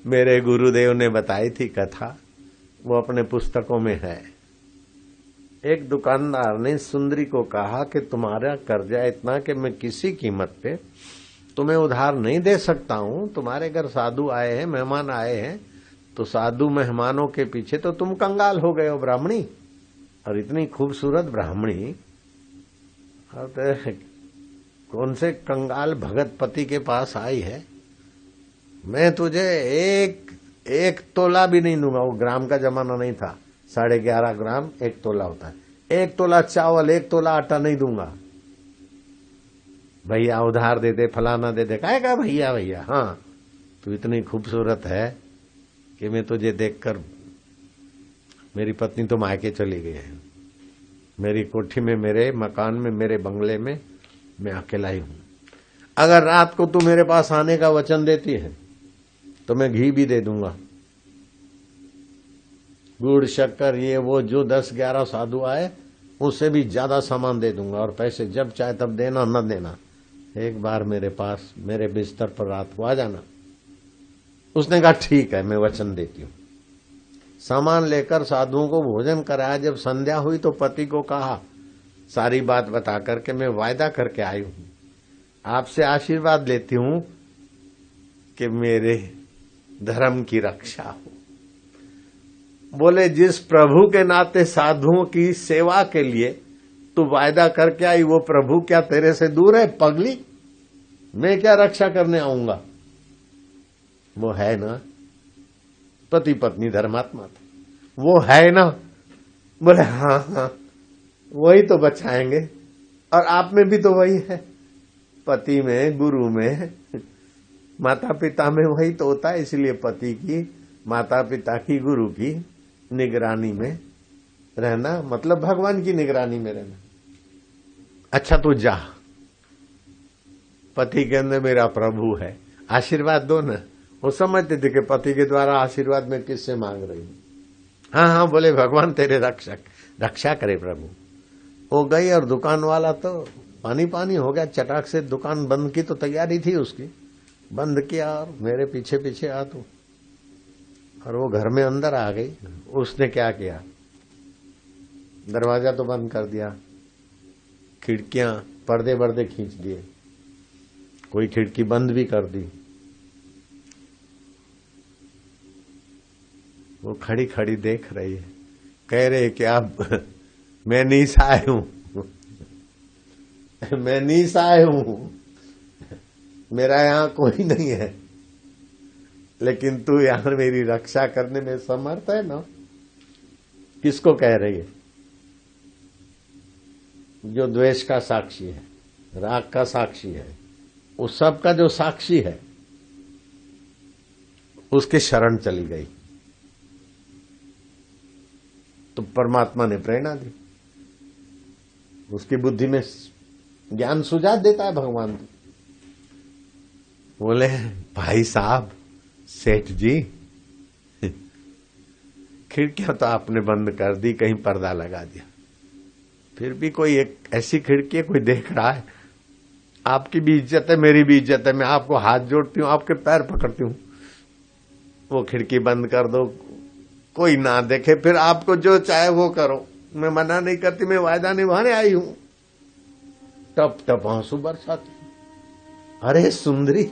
मेरे गुरुदेव ने बताई थी कथा, वो अपने पुस्तकों में है। एक दुकानदार ने सुंदरी को कहा कि तुम्हारा कर्जा इतना कि मैं किसी कीमत पे तुम्हें उधार नहीं दे सकता हूं। तुम्हारे घर साधु आए हैं, मेहमान आए हैं, तो साधु मेहमानों के पीछे तो तुम कंगाल हो गए हो ब्राह्मणी। और इतनी खूबसूरत ब्राह्मणी, कौन से कंगाल भगत पति के पास आई है। मैं तुझे एक तोला भी नहीं दूंगा। वो ग्राम का जमाना नहीं था, 11.5 ग्राम 1 तोला होता है। 1 तोला चावल, 1 तोला आटा नहीं दूंगा। भैया उधार दे दे, फलाना दे दे। कहेगा भैया भैया? हाँ, तू इतनी खूबसूरत है कि मैं तुझे देखकर, मेरी पत्नी तो मायके चली गई है, मेरी कोठी में, मेरे मकान में, मेरे बंगले में मैं अकेला ही हूं। अगर रात को तू मेरे पास आने का वचन देती है तो मैं घी भी दे दूंगा, गुड़ शक्कर, ये वो जो 10-11 साधु आए उससे भी ज्यादा सामान दे दूंगा, और पैसे जब चाहे तब देना, न देना। एक बार मेरे पास, मेरे बिस्तर पर रात को आ जाना। उसने कहा ठीक है, मैं वचन देती हूं। सामान लेकर साधुओं को भोजन कराया। जब संध्या हुई तो पति को कहा, सारी बात बता करके, मैं वायदा करके आई हूं, आपसे आशीर्वाद लेती हूं कि मेरे धर्म की रक्षा हो। बोले जिस प्रभु के नाते साधुओं की सेवा के लिए तू वायदा करके आई, वो प्रभु क्या तेरे से दूर है पगली? मैं क्या रक्षा करने आऊंगा? वो है ना, पति पत्नी धर्मात्मा थे, वो है ना। बोले हाँ हाँ, वही तो बचाएंगे। और आप में भी तो वही है, पति में, गुरु में, माता पिता में वही तो होता है। इसलिए पति की, माता पिता की, गुरु की निगरानी में रहना, मतलब भगवान की निगरानी में रहना। अच्छा तो जा, पति के अंदर मेरा प्रभु है, आशीर्वाद दो ना। वो समझते थे कि पति के द्वारा आशीर्वाद में किससे मांग रही हूं। हाँ हाँ, बोले भगवान तेरे रक्षा करे प्रभु। वो गई और दुकान वाला तो पानी पानी हो गया, चटाक से दुकान बंद की। तो तैयारी थी उसकी, बंद किया और मेरे पीछे पीछे आ तू। और वो घर में अंदर आ गई। उसने क्या किया, दरवाजा तो बंद कर दिया, खिड़कियां, पर्दे वर्दे खींच दिए, कोई खिड़की बंद भी कर दी। वो खड़ी खड़ी देख रही है, कह रहे कि अब मैं नीसाए हूं, मैं नीसाए हूं, मेरा यहां कोई नहीं है, लेकिन तू यहां मेरी रक्षा करने में समर्थ है ना। किसको कह रही है? जो द्वेष का साक्षी है, राग का साक्षी है, उस सब का जो साक्षी है, उसके शरण चली गई। तो परमात्मा ने प्रेरणा दी, उसकी बुद्धि में ज्ञान सुझाव देता है भगवान। बोले भाई साहब, सेठ जी, खिड़कियां तो आपने बंद कर दी, कहीं पर्दा लगा दिया, फिर भी कोई एक ऐसी खिड़की है, कोई देख रहा है। आपकी भी इज्जत है, मेरी भी इज्जत है, मैं आपको हाथ जोड़ती हूं, आपके पैर पकड़ती हूं, वो खिड़की बंद कर दो, कोई ना देखे, फिर आपको जो चाहे वो करो, मैं मना नहीं करती, मैं वायदा निभाने आई हूं। टप टप आंसू बरसाती। अरे सुंदरी,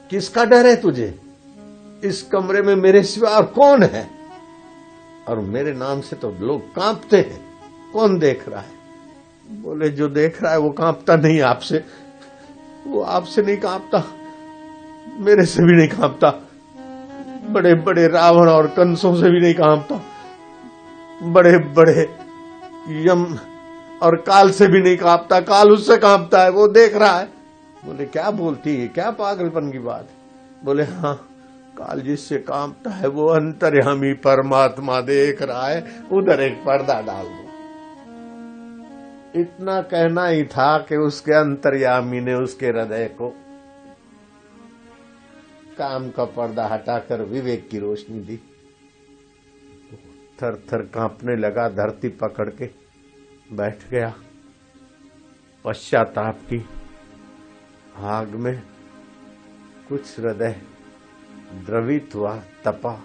किसका डर है तुझे? इस कमरे में मेरे सिवा और कौन है? और मेरे नाम से तो लोग कांपते हैं, कौन देख रहा है? बोले जो देख रहा है वो कांपता नहीं आपसे, वो आपसे नहीं कांपता, मेरे से भी नहीं कांपता, बड़े बड़े रावण और कंसों से भी नहीं कांपता, बड़े बड़े यम और काल से भी नहीं कांपता, काल उससे कांपता है, वो देख रहा है। बोले क्या बोलती है, क्या पागलपन की बात है? बोले हाँ, काल जिससे कांपता है वो अंतर्यामी परमात्मा देख रहा है, उधर एक पर्दा डाल दो। इतना कहना ही था कि उसके अंतर्यामी ने उसके हृदय को काम का पर्दा हटाकर विवेक की रोशनी दी। थर थर कांपने लगा, धरती पकड़ के बैठ गया। पश्चाताप की आग में कुछ हृदय द्रवित हुआ, तपा,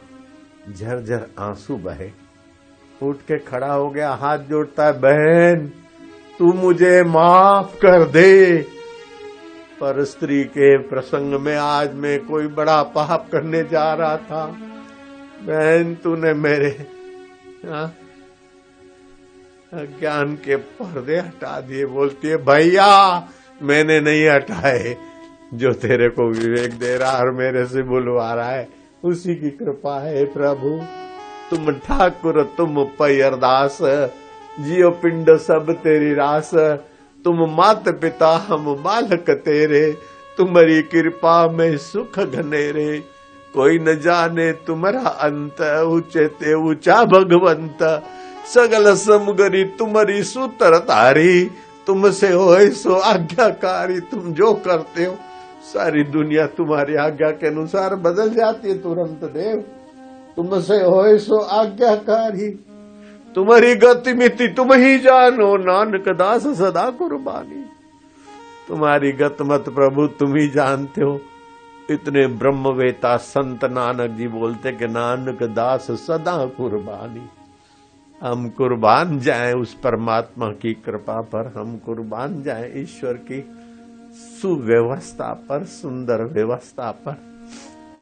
झरझर आंसू बहे। उठ के खड़ा हो गया, हाथ जोड़ता है, बहन तू मुझे माफ कर दे। पर स्त्री के प्रसंग में आज मैं कोई बड़ा पाप करने जा रहा था, बहन तूने मेरे अज्ञान के पर्दे हटा दिए। बोलती है, भैया मैंने नहीं हटाए, जो तेरे को विवेक दे रहा और मेरे से बुलवा रहा है उसी की कृपा है प्रभु। तुम ठाकुर तुम पै अरदास, जियो पिंड सब तेरी रास। तुम मात पिता हम बालक तेरे, तुम्हारी कृपा में सुख घनेरे। कोई न जाने तुम्हारा अंत, ऊंचे ते ऊंचा भगवंत। सगल समुगरी तुम्हारी सूत्र तारी, तुमसे होए सो आज्ञाकारी। तुम जो करते हो सारी दुनिया तुम्हारी आज्ञा के अनुसार बदल जाती है तुरंत देव। तुमसे होए सो आज्ञाकारी, तुम्हारी गतिमिति तुम ही जानो, नानक दास सदा कुर्बानी। तुम्हारी गतमत प्रभु तुम ही जानते हो। इतने ब्रह्मवेता संत नानक जी बोलते कि नानक दास सदा कुर्बानी। हम कुर्बान जाएं उस परमात्मा की कृपा पर, हम कुर्बान जाएं ईश्वर की सुव्यवस्था पर, सुंदर व्यवस्था पर।